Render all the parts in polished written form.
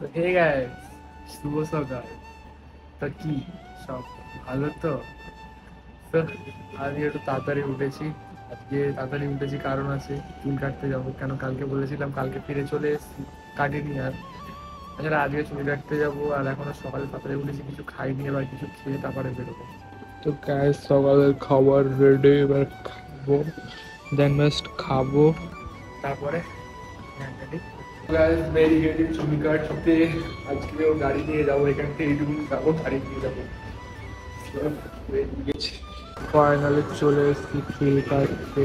তো hey guys, শুভ সকাল। তা কি সব ভালো তো? তো আজকে একটু তাড়াতাড়ি উঠেছি। আজকে তাড়াতাড়ি উঠেছি কারণ আছে, চুল কাটতে যাবো। কেন কালকে বলেছিলাম, কালকে ফিরে চলে এসেছি, কাটিনি আর। তাছাড়া আজকে চুল কাটতে যাবো, আর এখনো সকালে তাড়াতাড়ি উঠেছি, কিছু খাইনি, এবার কিছু খেয়ে তারপরে বেরোবো। তো গাইস, সকালের খাবার রেডি, এবার খাবো, দেন জাস্ট খাবো, তারপরে বেরিয়ে গেছি চুল কাটতে। আজকেও গাড়ি নিয়ে যাবো, এখান থেকে এইটুকু যাবো, গাড়ি নিয়ে যাবো। ফাইনালি চলে এসেছি চুল কাটতে।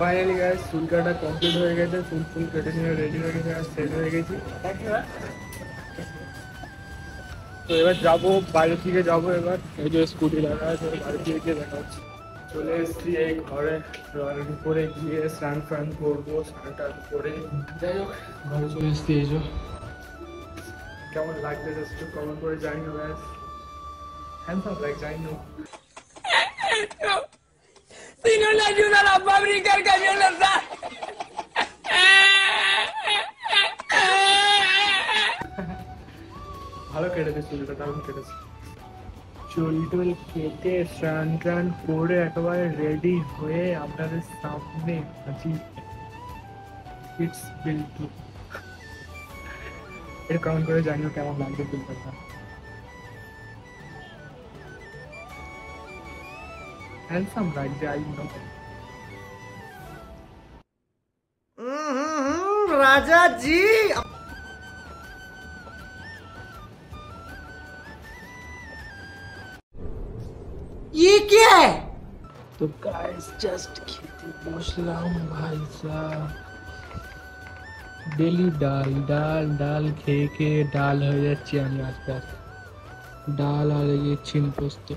ফাইনালি গাইস, চুল কাটা কমপ্লিট হয়ে গেছে, চুল ফুল কেটে নিয়ে রেডি হয়ে গেছে, আর সেট হয়ে গেছি। তো এবার যাবো, বাইরের দিকে যাবো। এবার এই যে স্কুটি লাগা আছে, বাইরের দিকে গিয়ে দেখা হচ্ছে। চলে এসেছি এই ঘরে, ঘরের উপরে গিয়ে স্নান ফান করবো, স্নান টান করে যাই হোক ঘরে চলে এসেছি। এই যে কেমন লাগবে জাস্ট একটু কমেন্ট করে জানিও গাইস। হ্যান্ডসাম লাইক জানিও। Si no le ayudan a fabricar camiones, ভালো কেটেছে চুলটা, দারুণ কেটেছে। চুল টুল কেটে স্নান টান করে একেবারে রেডি হয়ে আপনাদের সামনে হাজির। ইটস বিল্টু। এটা কমেন্ট করে জানিও কেমন লাগবে চুলটা। হ্যান্ডসাম লাগছে, আই নো। राजा जी। ये क्या है? তো গাইস জাস্ট খেতে বসলাম ভাই সাহেব। ডেলি ডাল ডাল ডাল খেয়ে খেয়ে ডাল হয়ে যাচ্ছি আমি আস্তে আস্তে। ডাল আর এই ছিম পোস্ত।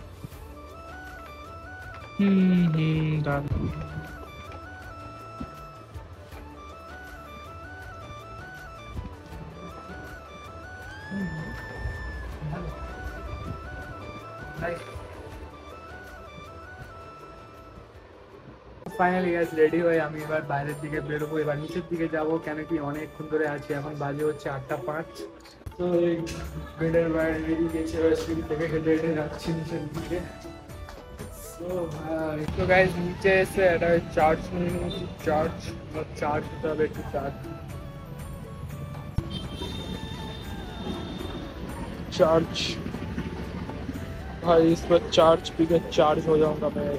ডাল। ফাইনালি গাইস রেডি হয়ে আমি এবার বাইরের দিকে বেরোবো, এবার নিচের দিকে যাব। কেন কি অনেকক্ষণ ধরে আছি, এখন বাজে হচ্ছে 8:05। তো এই বেডের বাইরে বেরিয়ে গেছে, এবার সিঁড়ি থেকে হেঁটে হেঁটে যাচ্ছি নিচের দিকে। তো ভাই, তো গাইস নিচে এসে একটা চার্জ নিয়ে নিয়েছি। চার্জ দিতে হবে, একটু चार्ज भाई, इस पर चार्ज पी के चार्ज हो जाऊंगा मैं,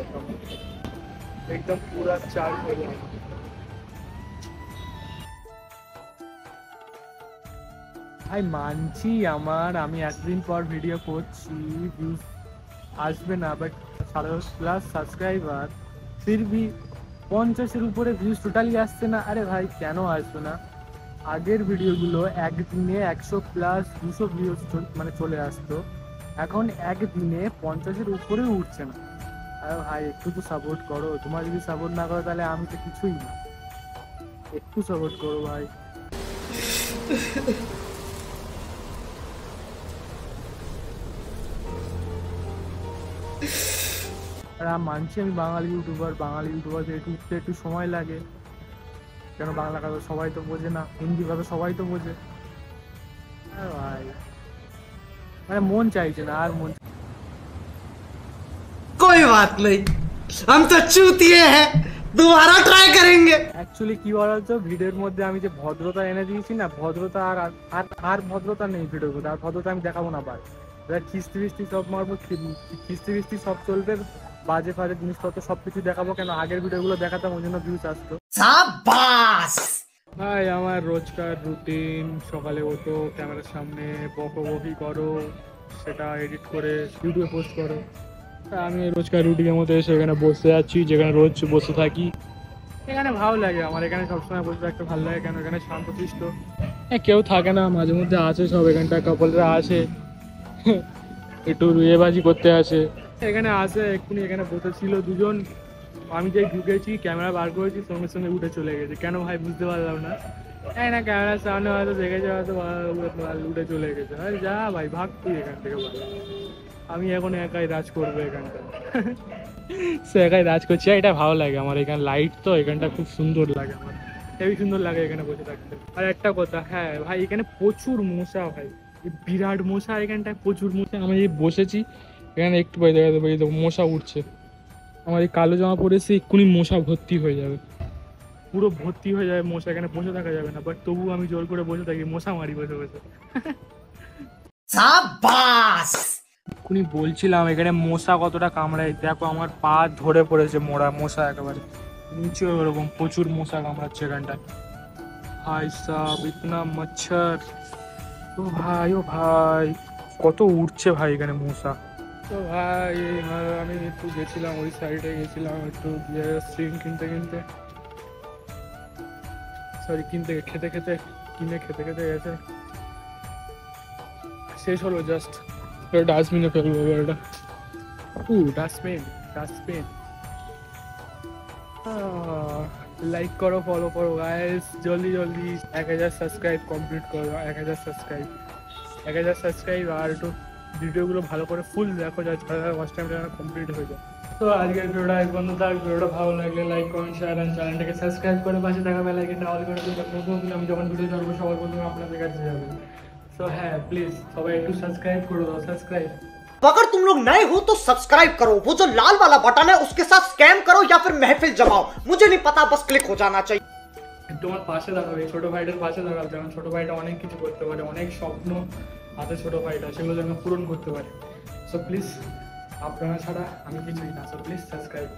एकदम पूरा चार्ज हो जाऊंगा। ভাই মানছি, আমি এতদিন পর ভিডিও করছি, ভিউজ আসবে না, বাট 10+ সাবস্ক্রাইবার, ফির ভি 50-এর উপরে ভিউজ টোটালি আসছে না। আরে ভাই কেন আসবে না? আগের ভিডিওগুলো একদিনে 100+, 200 ভিউজ মানে চলে আসতো, এখন একদিনে 50-এর উপরে উঠছে না। আরে ভাই একটু তো সাপোর্ট করো, তোমার যদি সাপোর্ট না করো তাহলে আমি তো কিছুই না। একটু সাপোর্ট করো ভাই। আর মানছি আমি বাঙালি ইউটিউবার একটু উঠতে একটু সময় লাগে, কেন বাংলা কথা সবাই তো বোঝে না, হিন্দি কথা সবাই তো বোঝে। আরে ভাই মানে মন চাইছে না, আর মন। कोई बात नहीं, हम तो चूतिए हैं, दोबारा ट्राई करेंगे। অ্যাকচুয়ালি কি বলতো, ভিডিওর মধ্যে আমি যে ভদ্রতা এনে দিয়েছি না, ভদ্রতা আর আর আর ভদ্রতা নেই ভিডিওর মধ্যে, আর ভদ্রতা আমি দেখাবো না ভাই। এবার খিস্তি ফিস্তি সব মারবো, খিস্তি ফিস্তি সব চলবে, বাজে ফাজে জিনিসপত্র সব কিছু দেখাবো। কেন আগের ভিডিওগুলো দেখাতাম, ওই জন্য ভিউজ আসতো। शाबाश। ভাই আমার রোজকার রুটিন, সকালে ওঠো, ক্যামেরার সামনে বকবকি করো, সেটা এডিট করে ইউটিউবে পোস্ট করো। আমি রোজকার রুটিনের মধ্যে এসে এখানে বসে আছি, যেখানে রোজ বসে থাকি। এখানে ভালো লাগে আমার, এখানে সবসময় বসে থাকতে ভালো লাগে। কেন এখানে শান্তশিষ্ট, কেউ থাকে না, মাঝে মধ্যে আসে সব, এখানটা কাপলরা আসে একটু রুয়েবাজি করতে আসে। এখানে আসে, এক্ষুনি এখানে বসেছিল দুজন, আমি যে ঢুকেছি ক্যামেরা বার করেছি, সঙ্গে সঙ্গে উঠে চলে গেছে। কেন ভাই বুঝতে পারলাম না। এই না ক্যামেরার সামনে হয়তো দেখেছে, হয়তো উঠে চলে গেছে। আরে যা ভাই, ভাগ তুই এখান থেকে ভাই। আমি এখন একাই রাজ করবো এখানটা। সে একাই রাজ করছি, আর এটা ভালো লাগে আমার। এখানে লাইট তো এখানটা খুব সুন্দর লাগে আমার, হেবি সুন্দর লাগে এখানে বসে থাকতে। আর একটা কথা, হ্যাঁ ভাই এখানে প্রচুর মশা ভাই, এই বিরাট মশা এখানটায়, প্রচুর মশা। আমি এই বসেছি এখানে একটু ভাই দেখা দেবো, এই দেখো মশা উঠছে। আমার এই কালো জামা পরেছি, এক্ষুনি মশা ভর্তি হয়ে যাবে, পুরো ভর্তি হয়ে যাবে মশা, এখানে বসে থাকা যাবে না। বাট তবু আমি জোর করে বসে থাকি, মশা মারি বসে বসে। शाबाश। এক্ষুনি বলছিলাম এখানে মশা কতটা কামড়ায়, দেখো আমার পা ধরে পড়েছে মোড়া মশা, একেবারে নিচে ওরকম প্রচুর মশা কামড়াচ্ছে এখানটায়। ভাই সাব ইতনা মচ্ছর, ও ভাই কত উঠছে ভাই এখানে মশা। তো ভাই আমি একটু গেছিলাম ওই সাইডে, গেছিলাম একটু স্ট্রিং কিনতে খেতে খেতে গেছে, শেষ হলো জাস্ট। ডাস্টবিনে ফেলবো এবার এটা। ডাস্টবিন। লাইক করো, ফলো করো গাইস, জলদি 1000 সাবস্ক্রাইব কমপ্লিট করো। 1000 সাবস্ক্রাইব আর একটু ভিডিওগুলো ভালো করে ফুল দেখো, যা ওয়াচ টাইমটা কমপ্লিট হয়ে যায়। তো আজকের ভিডিওটা এই পর্যন্ত থাক। ভিডিওটা ভালো লাগলে লাইক কমেন্ট শেয়ার আর চ্যানেলটাকে সাবস্ক্রাইব করে পাশে থাকা বেল আইকনটা অল করে দেবেন, নতুন আমি যখন ভিডিও ছাড়বো সবার প্রথমে আপনাদের কাছে যাবে। তো হ্যাঁ প্লিজ সবাই একটু সাবস্ক্রাইব করে দাও, সাবস্ক্রাইব। अगर तुम लोग नए हो तो सब्सक्राइब करो, वो जो लाल वाला बटन है उसके साथ स्कैम करो या फिर महफिल जमाओ, मुझे नहीं पता, बस क्लिक हो जाना चाहिए। তোমার পাশে দাঁড়াবে, ছোট ভাইটার পাশে দাঁড়াবে, কারণ ছোট ভাইটা অনেক কিছু করতে পারে, অনেক স্বপ্ন হাতে ছোট ভাইটা, সেগুলো যেন পূরণ করতে পারে। সো প্লিজ আপনারা ছাড়া আমি কিছুই না, সো প্লিজ সাবস্ক্রাইব।